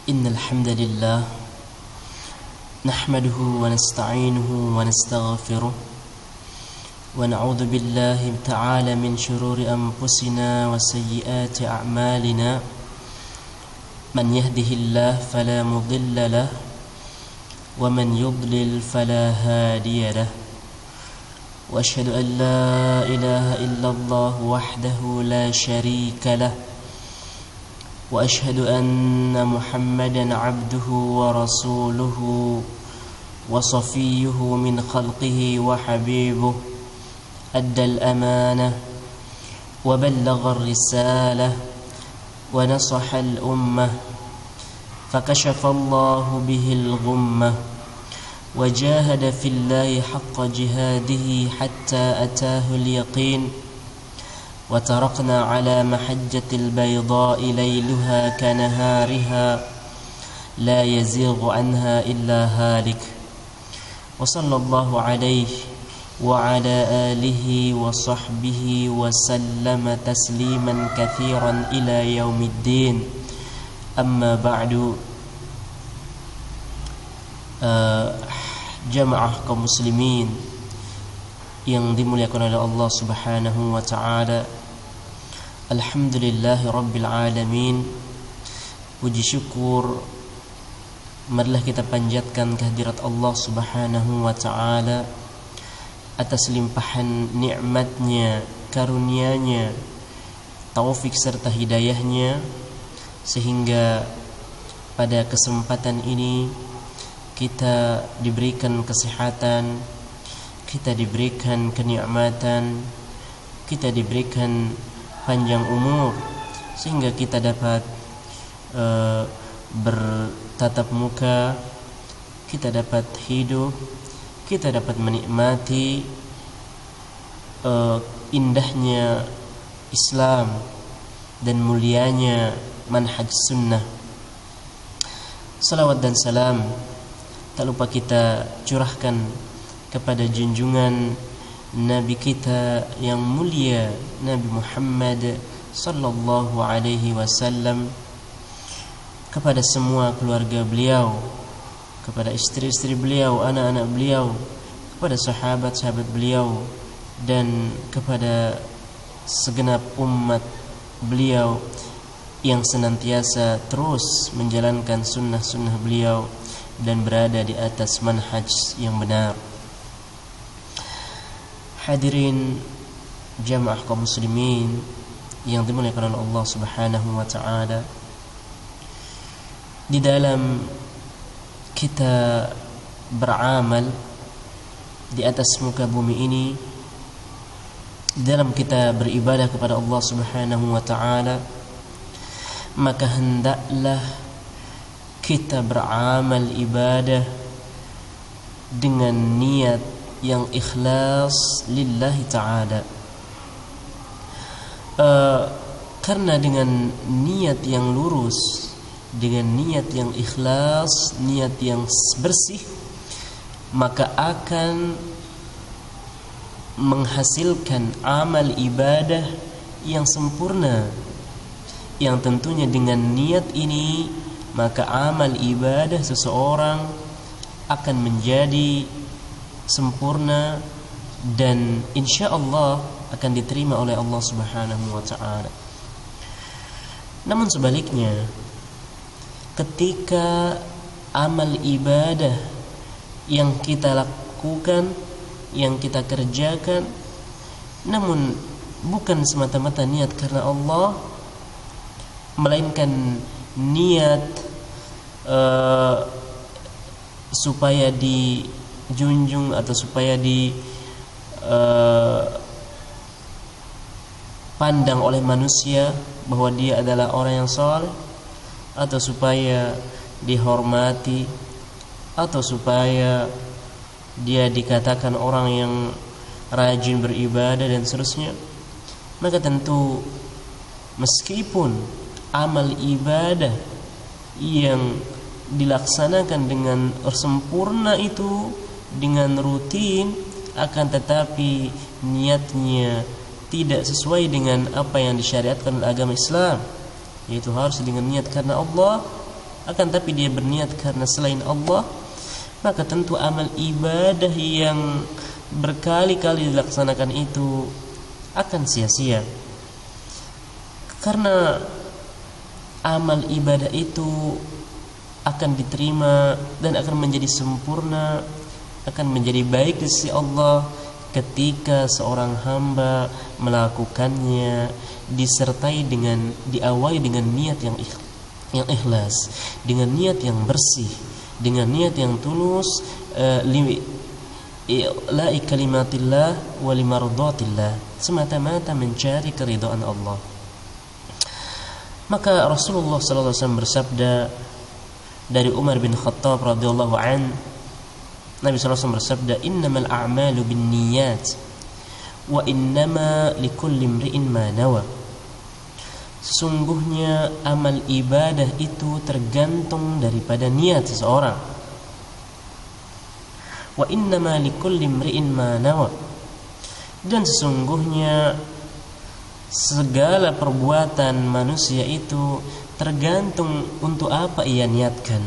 إن الحمد لله نحمده ونستعينه ونستغفره ونعوذ بالله تعالى من شرور أنفسنا وسيئات أعمالنا من يهده الله فلا مضل له ومن يضلل فلا هادي له وأشهد أن لا إله إلا الله وحده لا شريك له وأشهد أن محمدا عبده ورسوله وصفيه من خلقه وحبيبه أدى الأمانة وبلغ الرسالة ونصح الأمة فكشف الله به الغمة وجاهد في الله حق جهاده حتى أتاه اليقين وتركنا على محجة البيضاء ليلها كنهارها لا يزيغ عنها إلا هالك وصلى الله عليه وعلى آله وصحبه وسلم تسليما كثيرا إلى يوم الدين أما بعد jamaah kaum muslimin yang dimuliakan oleh Allah Subhanahu wa taala. Alhamdulillahi rabbil alamin. Puji syukur marilah kita panjatkan kehadirat Allah Subhanahu wa taala atas limpahan nikmatnya, karunia-Nya, taufik serta hidayahnya, sehingga pada kesempatan ini kita diberikan kesehatan, kita diberikan kenikmatan, kita diberikan panjang umur, sehingga kita dapat bertatap muka, kita dapat hidup, kita dapat menikmati indahnya Islam dan mulianya manhaj sunnah. Salawat dan salam tak lupa kita curahkan kepada junjungan Nabi kita yang mulia, Nabi Muhammad sallallahu alaihi wasallam, kepada semua keluarga beliau, kepada istri-istri beliau, anak-anak beliau, kepada sahabat-sahabat beliau, dan kepada segenap umat beliau yang senantiasa terus menjalankan sunnah-sunnah beliau dan berada di atas manhaj yang benar. Hadirin jamaah kaum muslimin yang dimuliakan oleh Allah Subhanahu wa taala, di dalam kita beramal di atas muka bumi ini, dalam kita beribadah kepada Allah Subhanahu wa taala, maka hendaklah kita beramal ibadah dengan niat yang ikhlas lillahi ta'ala. Karena dengan niat yang lurus, dengan niat yang ikhlas, niat yang bersih, maka akan menghasilkan amal ibadah yang sempurna, yang tentunya dengan niat ini maka amal ibadah seseorang akan menjadi sempurna dan insyaallah akan diterima oleh Allah Subhanahu wa taala. Namun sebaliknya, ketika amal ibadah yang kita lakukan, yang kita kerjakan, namun bukan semata-mata niat karena Allah, melainkan niat supaya dijunjung atau supaya dipandang oleh manusia bahwa dia adalah orang yang saleh, atau supaya dihormati, atau supaya dia dikatakan orang yang rajin beribadah dan seterusnya, maka tentu meskipun amal ibadah yang dilaksanakan dengan sempurna itu dengan rutin, akan tetapi niatnya tidak sesuai dengan apa yang disyariatkan oleh agama Islam, yaitu harus dengan niat karena Allah, akan tapi dia berniat karena selain Allah, maka tentu amal ibadah yang berkali-kali dilaksanakan itu akan sia-sia. Karena amal ibadah itu akan diterima dan akan menjadi sempurna, akan menjadi baik di sisi Allah ketika seorang hamba melakukannya diawali dengan niat yang ikhlas, dengan niat yang bersih, dengan niat yang tulus, ila'i kalimatillah wa limardatillah, semata-mata mencari keridhaan Allah. Maka Rasulullah sallallahu alaihi wasallam bersabda dari Umar bin Khattab radhiyallahu an, Nabi sallallahu alaihi wasallam bersabda, "Innamal a'malu binniyat wa innama likulli imri'in ma nawa." Sesungguhnya amal ibadah itu tergantung daripada niat seseorang. Wa innama likulli imri'in ma nawa. Dan sesungguhnya segala perbuatan manusia itu tergantung untuk apa ia niatkan.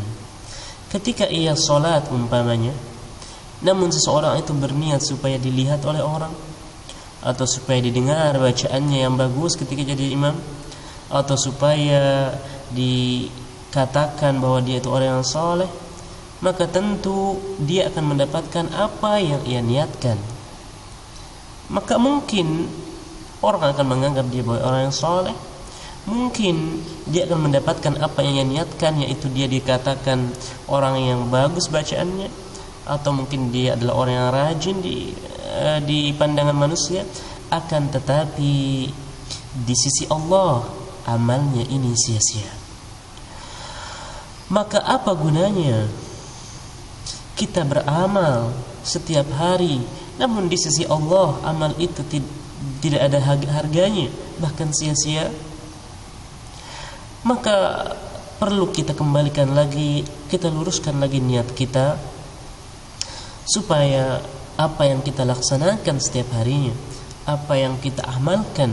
Ketika ia salat umpamanya, namun seseorang itu berniat supaya dilihat oleh orang, atau supaya didengar bacaannya yang bagus ketika jadi imam, atau supaya dikatakan bahwa dia itu orang yang saleh, maka tentu dia akan mendapatkan apa yang ia niatkan. Maka mungkin orang akan menganggap dia sebagai orang yang saleh, mungkin dia akan mendapatkan apa yang ia niatkan, yaitu dia dikatakan orang yang bagus bacaannya, atau mungkin dia adalah orang yang rajin di pandangan manusia. Akan tetapi di sisi Allah amalnya ini sia-sia. Maka apa gunanya kita beramal setiap hari, namun di sisi Allah amal itu tidak ada harganya, bahkan sia-sia? Maka perlu kita kembalikan lagi, kita luruskan lagi niat kita, supaya apa yang kita laksanakan setiap harinya, apa yang kita amalkan,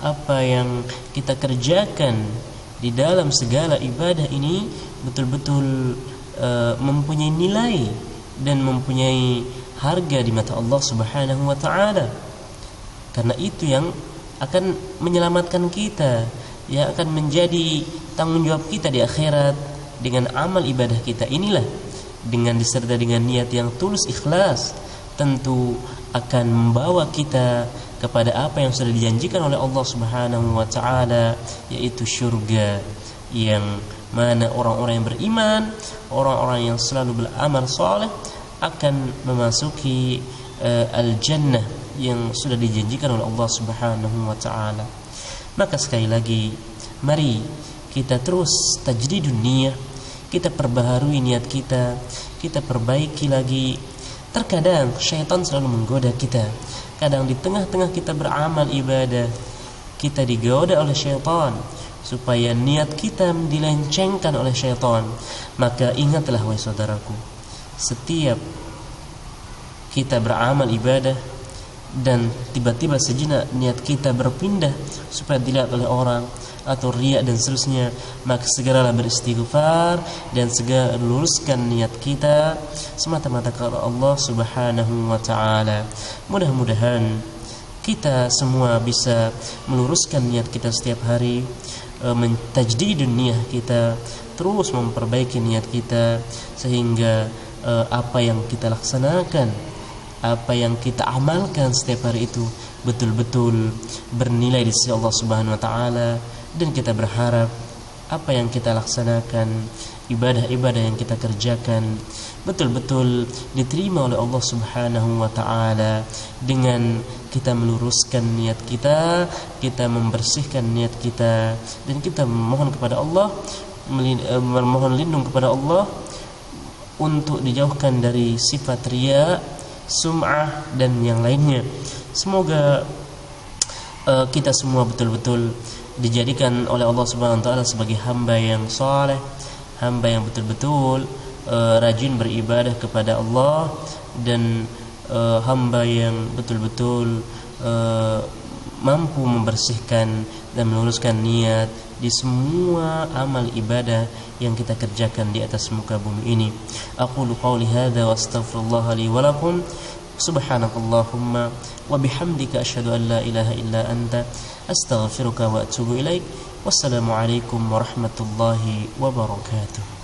apa yang kita kerjakan di dalam segala ibadah ini betul-betul mempunyai nilai dan mempunyai harga di mata Allah Subhanahu wa taala. Karena itu yang akan menyelamatkan kita, yang akan menjadi tanggung jawab kita di akhirat. Dengan amal ibadah kita inilah, dengan disertai dengan niat yang tulus ikhlas, tentu akan membawa kita kepada apa yang sudah dijanjikan oleh Allah Subhanahu wa taala, yaitu surga, yang mana orang-orang yang beriman, orang-orang yang selalu beramal saleh akan memasuki al-jannah yang sudah dijanjikan oleh Allah Subhanahu wa taala. Maka sekali lagi, mari kita terus tajdidun niyah, kita perbaharui niat kita, kita perbaiki lagi. Terkadang syaitan selalu menggoda kita. Kadang di tengah-tengah kita beramal ibadah, kita digoda oleh syaitan supaya niat kita dilencengkan oleh syaitan. Maka ingatlah wahai saudaraku, setiap kita beramal ibadah dan tiba-tiba sejenak niat kita berpindah supaya dilihat oleh orang atau riya dan seterusnya, maka segeralah beristighfar dan segera luruskan niat kita semata-mata kepada Allah Subhanahu wa taala. Mudah-mudahan kita semua bisa meluruskan niat kita setiap hari, mentajdidun niyah kita, terus memperbaiki niat kita, sehingga apa yang kita laksanakan, apa yang kita amalkan setiap hari itu betul-betul bernilai di sisi Allah Subhanahu wa taala. Dan kita berharap apa yang kita laksanakan, ibadah-ibadah yang kita kerjakan betul-betul diterima oleh Allah Subhanahu wa taala, dengan kita meluruskan niat kita, kita membersihkan niat kita, dan kita memohon kepada Allah, memohon lindung kepada Allah untuk dijauhkan dari sifat riya, sum'ah dan yang lainnya. Semoga kita semua betul-betul dijadikan oleh Allah Subhanahu wa taala sebagai hamba yang saleh, hamba yang betul-betul rajin beribadah kepada Allah, dan hamba yang betul-betul mampu membersihkan dan meluruskan niat di semua amal ibadah yang kita kerjakan di atas muka bumi ini. Aqulu qauli hadza wa astaghfirullah li wa lakum. Subhanakallahumma wa bihamdika asyhadu an la ilaha illa anta astaghfiruka wa atubu ilaik. Wassalamualaikum warahmatullahi wabarakatuh.